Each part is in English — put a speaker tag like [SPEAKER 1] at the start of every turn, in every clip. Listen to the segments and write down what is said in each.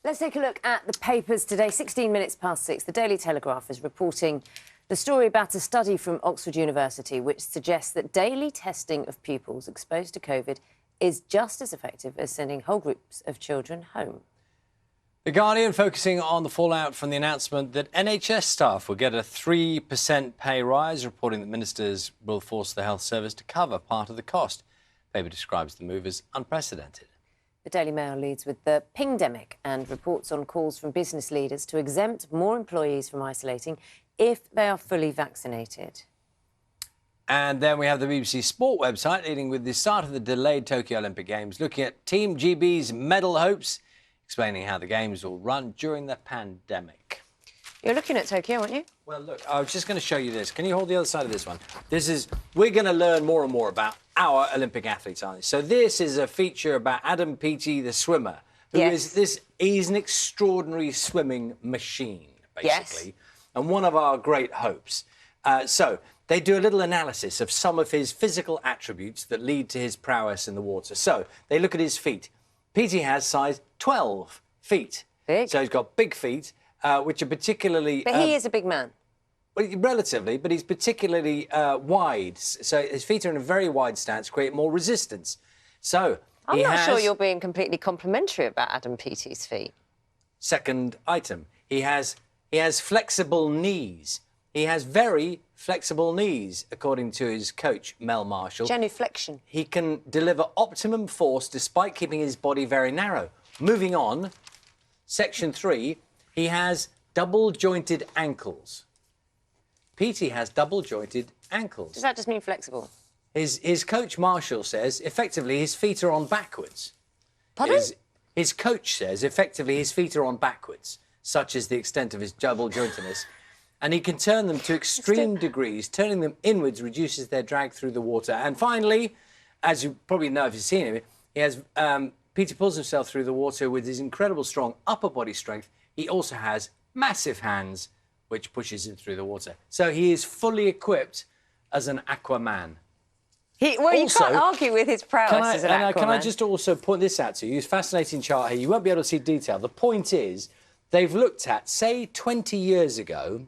[SPEAKER 1] Let's take a look at the papers today. 16 minutes past 6. The Daily Telegraph is reporting the story about a study from Oxford University which suggests that daily testing of pupils exposed to Covid is just as effective as sending whole groups of children home.
[SPEAKER 2] The Guardian focusing on the fallout from the announcement that NHS staff will get a 3% pay rise, reporting that ministers will force the health service to cover part of the cost. The paper describes the move as unprecedented.
[SPEAKER 1] The Daily Mail leads with the pingdemic and reports on calls from business leaders to exempt more employees from isolating if they are fully vaccinated.
[SPEAKER 2] And then we have the BBC Sport website leading with the start of the delayed Tokyo Olympic Games, looking at Team GB's medal hopes, explaining how the Games will run during the pandemic.
[SPEAKER 1] You're looking at Tokyo, aren't you?
[SPEAKER 2] Well, look, I was just going to show you this. Can you hold the other side of this one? We're going to learn more and more about our Olympic athletes, aren't we? So this is a feature about Adam Peaty, the swimmer, who he's an extraordinary swimming machine, basically, and one of our great hopes. So they do a little analysis of some of his physical attributes that lead to his prowess in the water. So they look at his feet. Peaty has size 12 feet.
[SPEAKER 1] Big.
[SPEAKER 2] So he's got big feet, which are particularly...
[SPEAKER 1] But he is a big man.
[SPEAKER 2] Well, relatively, but he's particularly wide. So his feet are in a very wide stance, create more resistance. So
[SPEAKER 1] I'm not sure you're being completely complimentary about Adam Peaty's feet.
[SPEAKER 2] Second item, he has flexible knees. He has very flexible knees, according to his coach, Mel Marshall.
[SPEAKER 1] Genuflection.
[SPEAKER 2] He can deliver optimum force despite keeping his body very narrow. Moving on, section 3, he has double-jointed ankles. Peaty has double-jointed ankles.
[SPEAKER 1] Does that just mean flexible?
[SPEAKER 2] His coach, Marshall, says, effectively, his feet are on backwards.
[SPEAKER 1] Pardon?
[SPEAKER 2] His coach says, effectively, his feet are on backwards, such is the extent of his double-jointedness. And he can turn them to extreme degrees. Turning them inwards reduces their drag through the water. And finally, as you probably know if you've seen him, he has Peaty pulls himself through the water with his incredible strong upper body strength. He also has massive hands, which pushes him through the water. So he is fully equipped as an Aquaman.
[SPEAKER 1] You can't argue with his prowess as an Aquaman.
[SPEAKER 2] Can I just also point this out to you? It's a fascinating chart here. You won't be able to see detail. The point is, they've looked at, say, 20 years ago,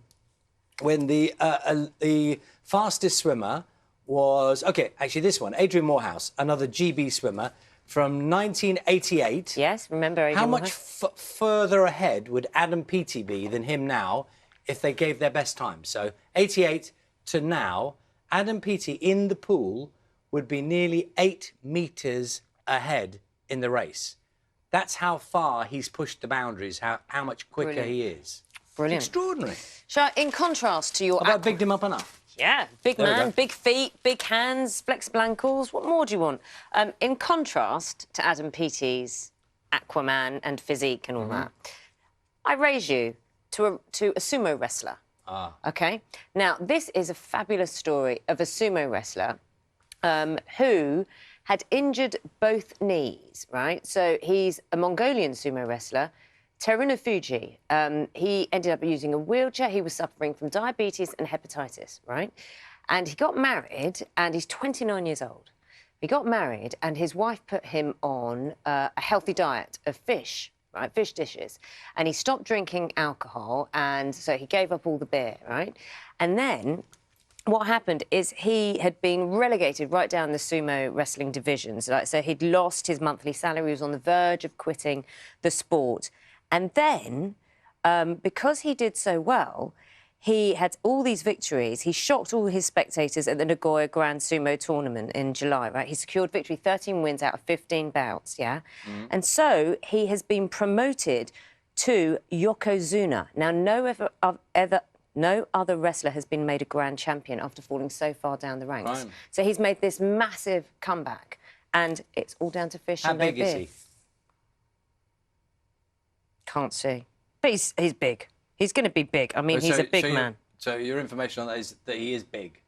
[SPEAKER 2] when the fastest swimmer was... OK, actually, this one, Adrian Morehouse, another GB swimmer, from 1988.
[SPEAKER 1] Yes, remember Adrian
[SPEAKER 2] How much
[SPEAKER 1] Morehouse?
[SPEAKER 2] further ahead would Adam Peaty be than him now if they gave their best time? So 88 to now, Adam Peaty in the pool would be nearly 8 metres ahead in the race. That's how far he's pushed the boundaries, how much quicker he is.
[SPEAKER 1] Brilliant.
[SPEAKER 2] It's extraordinary.
[SPEAKER 1] In contrast to your...
[SPEAKER 2] Have I bigged him up enough?
[SPEAKER 1] Yeah, big man, big feet, big hands, flexible ankles. What more do you want? In contrast to Adam Peaty's Aquaman and physique and all that, I raise you to a sumo wrestler. OK? Now, this is a fabulous story of a sumo wrestler who had injured both knees, right? So he's a Mongolian sumo wrestler, Terunofuji. He ended up using a wheelchair. He was suffering from diabetes and hepatitis, right? And he got married, and he's 29 years old. He got married, and his wife put him on a healthy diet of fish, right? Fish dishes. And he stopped drinking alcohol, and so he gave up all the beer, right? And then what happened is he had been relegated right down the sumo wrestling divisions. So he'd lost his monthly salary. He was on the verge of quitting the sport. And then, because he did so well, he had all these victories. He shocked all his spectators at the Nagoya Grand Sumo Tournament in July, right? He secured victory, 13 wins out of 15 bouts, yeah? And so he has been promoted to Yokozuna. Now, no other wrestler has been made a grand champion after falling so far down the ranks. Right. So he's made this massive comeback, and it's all down to fish and no beer. How big is he? Can't see. But he's big. He's going to be big. I mean, he's a big man.
[SPEAKER 2] So your information on that is that he is big?